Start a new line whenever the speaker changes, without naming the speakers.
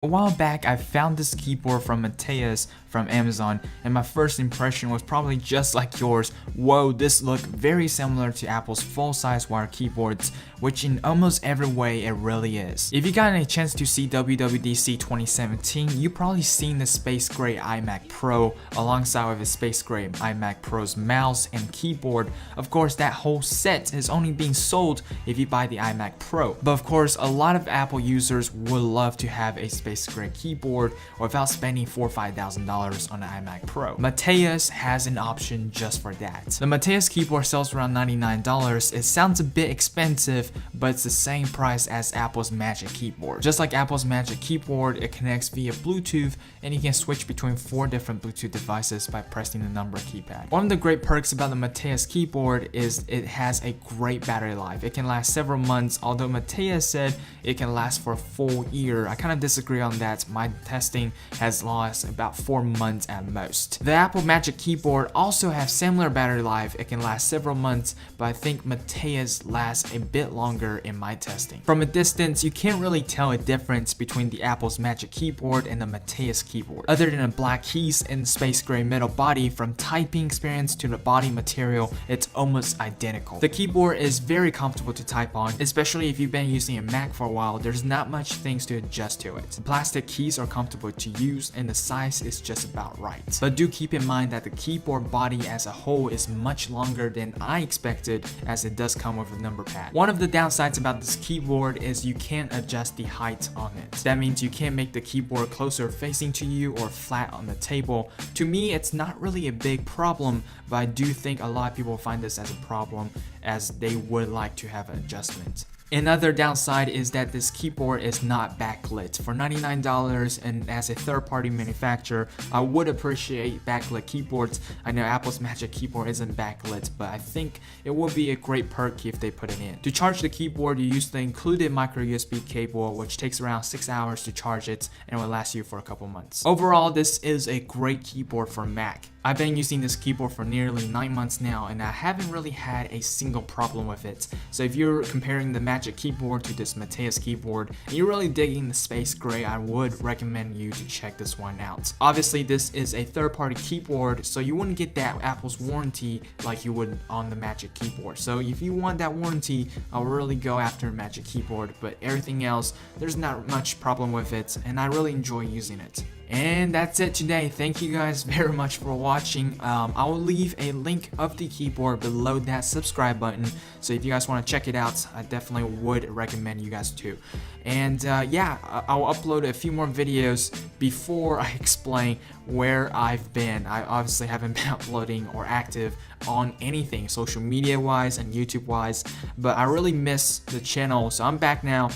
A while back, I found this keyboard from Matias from Amazon, and my first impression was probably just like yours. Whoa, this looked very similar to Apple's full-size wire keyboards, which in almost every way it really is. If you got any chance to see WWDC 2017, you probably seen the space gray iMac Pro alongside with the space gray iMac Pro's mouse and keyboard. Of course, that whole set is only being sold if you buy the iMac Pro. But of course, a lot of Apple users would love to have a space gray keyboard without spending $4,000 or $5,000 on the iMac Pro. Matias has an option just for that. The Matias keyboard sells around $99. It sounds a bit expensive, but it's the same price as Apple's Magic Keyboard. Just like Apple's Magic Keyboard, it connects via Bluetooth, and you can switch between 4 different Bluetooth devices by pressing the number keypad. One of the great perks about the Matias keyboard is it has a great battery life. It can last several months, although Matias said it can last for a full year. I kind of disagree on that. My testing has lasted about 4 months at most. The Apple Magic Keyboard also has similar battery life. It can last several months, but I think Matias lasts a bit longer in my testing. From a distance, you can't really tell a difference between the Apple's Magic Keyboard and the Matias keyboard. Other than the black keys and space gray metal body, from typing experience to the body material, it's almost identical. The keyboard is very comfortable to type on, especially if you've been using a Mac for a while. There's not much things to adjust to it. The plastic keys are comfortable to use, and the size is just about right. But do keep in mind that the keyboard body as a whole is much longer than I expected, as it does come with a number pad. One of the downsides about this keyboard is you can't adjust the height on it. That means you can't make the keyboard closer facing to you or flat on the table. To me, it's not really a big problem, but I do think a lot of people find this as a problem, as they would like to have an adjustment. Another downside is that this keyboard is not backlit. For $99, and as a third-party manufacturer, I would appreciate backlit keyboards. I know Apple's Magic Keyboard isn't backlit, but I think it would be a great perk if they put it in. To charge the keyboard, you use the included micro USB cable, which takes around 6 hours to charge it, and will last you for a couple months. Overall, this is a great keyboard for Mac. I've been using this keyboard for nearly 9 months now, and I haven't really had a single problem with it. So if you're comparing the Magic Keyboard to this Matias keyboard, and you're really digging the space gray, I would recommend you to check this one out. Obviously, this is a third-party keyboard, so you wouldn't get that Apple's warranty like you would on the Magic Keyboard. So if you want that warranty, I'll really go after Magic Keyboard, but everything else, there's not much problem with it, and I really enjoy using it. And that's it today. Thank you guys very much for watching. I will leave a link of the keyboard below that subscribe button. So if you guys want to check it out, I definitely would recommend you guys to. And yeah, I'll upload a few more videos before I explain where I've been. I obviously haven't been uploading or active on anything social media wise and YouTube wise, but I really miss the channel. So I'm back now.